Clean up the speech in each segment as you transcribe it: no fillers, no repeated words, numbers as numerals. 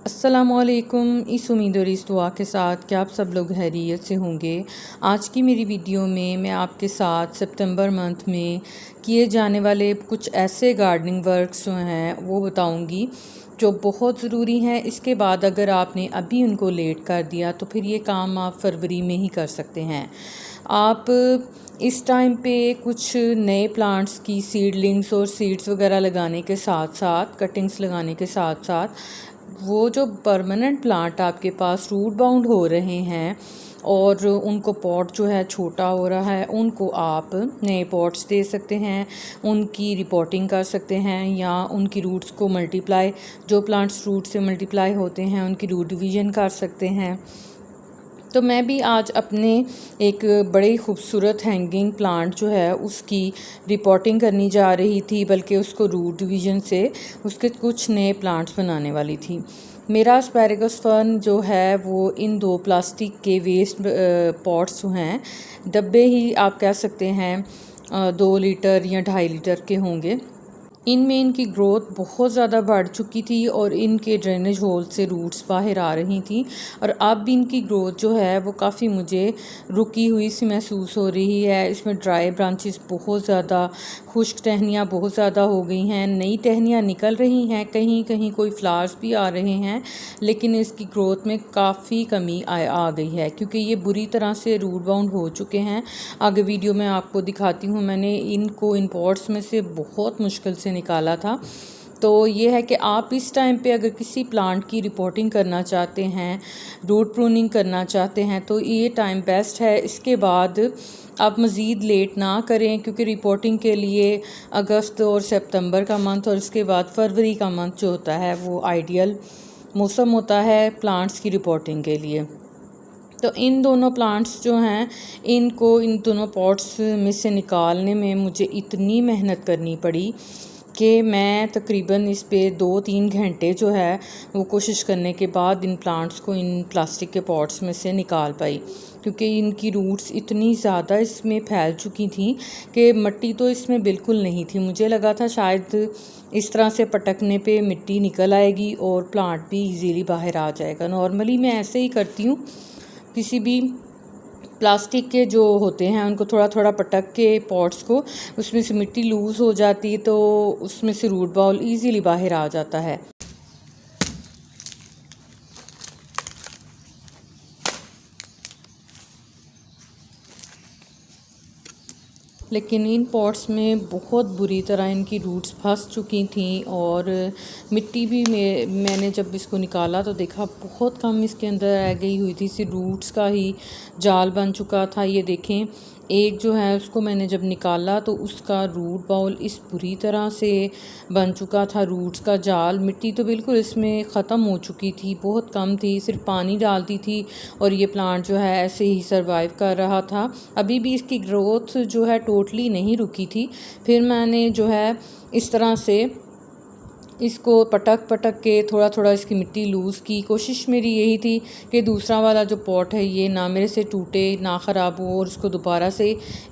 अस्सलामुअलैकुम। इस उम्मीद और इस दुआ के साथ कि आप सब लोग खैरियत से होंगे। आज की मेरी वीडियो में मैं आपके साथ सितंबर मंथ में किए जाने वाले कुछ ऐसे गार्डनिंग वर्क्स जो हैं वो बताऊंगी जो बहुत ज़रूरी हैं। इसके बाद अगर आपने अभी उनको लेट कर दिया तो फिर ये काम आप फरवरी में ही कर सकते हैं। आप इस टाइम पे कुछ नए प्लांट्स की सीडलिंग्स और सीड्स वगैरह लगाने के साथ साथ, कटिंग्स लगाने के साथ साथ, वो जो परमानेंट प्लांट आपके पास रूट बाउंड हो रहे हैं और उनको पॉट जो है छोटा हो रहा है, उनको आप नए पॉट्स दे सकते हैं, उनकी रिपोर्टिंग कर सकते हैं या उनकी रूट्स को मल्टीप्लाई, जो प्लांट्स रूट से मल्टीप्लाई होते हैं उनकी रूट डिवीज़न कर सकते हैं। तो मैं भी आज अपने एक बड़ी खूबसूरत हैंगिंग प्लांट जो है उसकी रिपोर्टिंग करनी जा रही थी, बल्कि उसको रूट डिवीज़न से उसके कुछ नए प्लांट्स बनाने वाली थी। मेरा एस्पैरेगस फर्न जो है वो इन 2 प्लास्टिक के वेस्ट पॉट्स जो हैं, डब्बे ही आप कह सकते हैं, 2 लीटर या 2.5 लीटर के होंगे। इनमें इनकी ग्रोथ बहुत ज़्यादा बढ़ चुकी थी और इनके ड्रेनेज होल से रूट्स बाहर आ रही थी और अब भी इनकी ग्रोथ जो है वो काफ़ी मुझे रुकी हुई सी महसूस हो रही है। इसमें ड्राई ब्रांचेस बहुत ज़्यादा, खुश्क टहनियाँ बहुत ज़्यादा हो गई हैं, नई टहनियाँ निकल रही हैं, कहीं कहीं कोई फ्लावर्स भी आ रहे हैं, लेकिन इसकी ग्रोथ में काफ़ी कमी आ गई है क्योंकि ये बुरी तरह से रूट बाउंड हो चुके हैं। आगे वीडियो में आपको दिखाती हूँ, मैंने इनको इन पॉट्स में से बहुत मुश्किल से निकाला था। तो ये है कि आप इस टाइम पे अगर किसी प्लांट की रिपोर्टिंग करना चाहते हैं, रूट प्रूनिंग करना चाहते हैं, तो ये टाइम बेस्ट है। इसके बाद आप मज़ीद लेट ना करें क्योंकि रिपोर्टिंग के लिए अगस्त और सितंबर का मंथ और इसके बाद फरवरी का मंथ जो होता है वो आइडियल मौसम होता है प्लांट्स की रिपोर्टिंग के लिए। तो इन दोनों प्लांट्स जो हैं, इनको इन दोनों पॉट्स में से निकालने में मुझे इतनी मेहनत करनी पड़ी कि मैं तकरीबन इस पे 2-3 घंटे जो है वो कोशिश करने के बाद इन प्लांट्स को इन प्लास्टिक के पॉट्स में से निकाल पाई, क्योंकि इनकी रूट्स इतनी ज़्यादा इसमें फैल चुकी थी कि मिट्टी तो इसमें बिल्कुल नहीं थी। मुझे लगा था शायद इस तरह से पटकने पे मिट्टी निकल आएगी और प्लांट भी इजीली बाहर आ जाएगा। नॉर्मली मैं ऐसे ही करती हूँ, किसी भी प्लास्टिक के जो होते हैं उनको थोड़ा थोड़ा पटक के पॉट्स को, उसमें से मिट्टी लूज़ हो जाती है तो उसमें से रूट बॉल इजीली बाहर आ जाता है। लेकिन इन पॉट्स में बहुत बुरी तरह इनकी रूट्स फंस चुकी थी और मिट्टी भी मैंने जब इसको निकाला तो देखा बहुत कम इसके अंदर रह गई हुई थी, सिर्फ रूट्स का ही जाल बन चुका था। ये देखें, एक जो है उसको मैंने जब निकाला तो उसका रूट बाउल इस बुरी तरह से बन चुका था, रूट्स का जाल। मिट्टी तो बिल्कुल इसमें ख़त्म हो चुकी थी, बहुत कम थी, सिर्फ पानी डालती थी और ये प्लांट जो है ऐसे ही सरवाइव कर रहा था। अभी भी इसकी ग्रोथ जो है टोटली नहीं रुकी थी। फिर मैंने जो है इस तरह से इसको पटक पटक के थोड़ा थोड़ा इसकी मिट्टी लूज़ की। कोशिश मेरी यही थी कि दूसरा वाला जो पॉट है ये ना मेरे से टूटे, ना ख़राब हो और उसको दोबारा से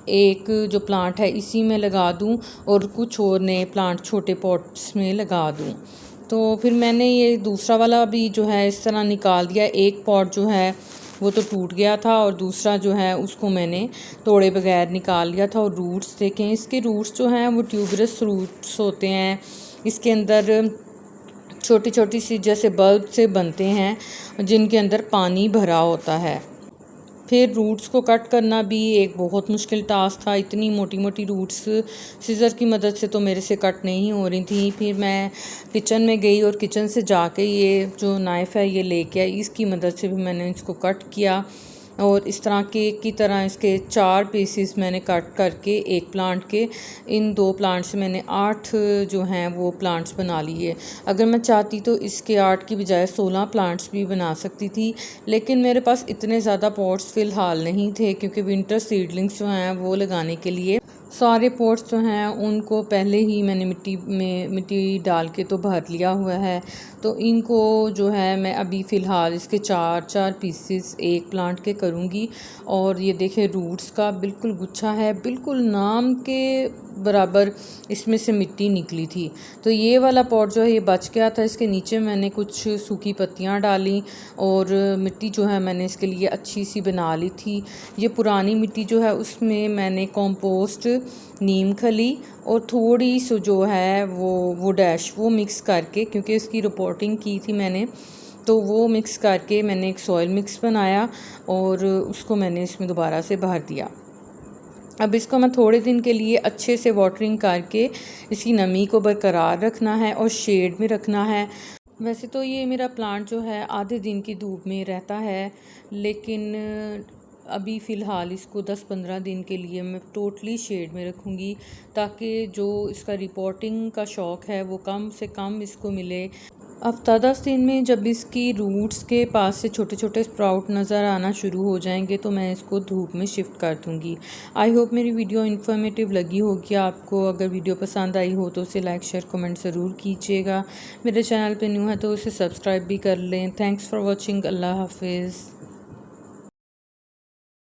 एक जो प्लांट है इसी में लगा दूं और कुछ और नए प्लांट छोटे पॉट्स में लगा दूं। तो फिर मैंने ये दूसरा वाला भी जो है इस तरह निकाल दिया। एक पॉट जो है वो तो टूट गया था और दूसरा जो है उसको मैंने तोड़े बगैर निकाल लिया था। और रूट्स देखें, इसके रूट्स जो हैं वो ट्यूबरस रूट्स होते हैं, इसके अंदर छोटी छोटी सी जैसे बल्ब से बनते हैं जिनके अंदर पानी भरा होता है। फिर रूट्स को कट करना भी एक बहुत मुश्किल टास्क था। इतनी मोटी मोटी रूट्स सीज़र की मदद से तो मेरे से कट नहीं हो रही थी। फिर मैं किचन में गई और किचन से जाके ये जो नाइफ़ है ये लेके आई, इसकी मदद से भी मैंने इसको कट किया और इस तरह केक की तरह इसके 4 पीसेस मैंने कट करके एक प्लांट के, इन 2 प्लांट से मैंने 8 जो हैं वो प्लांट्स बना लिए। अगर मैं चाहती तो इसके 8 की बजाय 16 प्लांट्स भी बना सकती थी, लेकिन मेरे पास इतने ज़्यादा पॉट्स फ़िलहाल नहीं थे क्योंकि विंटर सीडलिंग्स जो हैं वो लगाने के लिए सारे पॉट्स जो हैं उनको पहले ही मैंने मिट्टी डाल के तो भर लिया हुआ है। तो इनको जो है मैं अभी फ़िलहाल इसके चार पीसेस एक प्लांट के करूँगी। और ये देखें रूट्स का बिल्कुल गुच्छा है, बिल्कुल नाम के बराबर इसमें से मिट्टी निकली थी। तो ये वाला पॉट जो है ये बच गया था, इसके नीचे मैंने कुछ सूखी पत्तियाँ डाली और मिट्टी जो है मैंने इसके लिए अच्छी सी बना ली थी। ये पुरानी मिट्टी जो है उसमें मैंने कंपोस्ट, नीम खली और थोड़ी सी जो है वो डैश वो मिक्स करके, क्योंकि इसकी रिपोर्टिंग की थी मैंने, तो वो मिक्स करके मैंने एक सॉइल मिक्स बनाया और उसको मैंने इसमें दोबारा से भर दिया। अब इसको मैं थोड़े दिन के लिए अच्छे से वाटरिंग करके इसकी नमी को बरकरार रखना है और शेड में रखना है। वैसे तो ये मेरा प्लांट जो है आधे दिन की धूप में रहता है, लेकिन अभी फ़िलहाल इसको 10-15 दिन के लिए मैं टोटली शेड में रखूँगी, ताकि जो इसका रिपोर्टिंग का शौक़ है वो कम से कम इसको मिले। हफ्ता 10 दिन में जब इसकी रूट्स के पास से छोटे छोटे स्प्राउट नज़र आना शुरू हो जाएंगे तो मैं इसको धूप में शिफ्ट कर दूँगी। आई होप मेरी वीडियो इन्फॉर्मेटिव लगी होगी आपको। अगर वीडियो पसंद आई हो तो उसे लाइक शेयर कमेंट ज़रूर कीजिएगा। मेरे चैनल पे न्यू है तो उसे सब्सक्राइब भी कर लें। Thanks for watching. अल्लाह हाफिज़।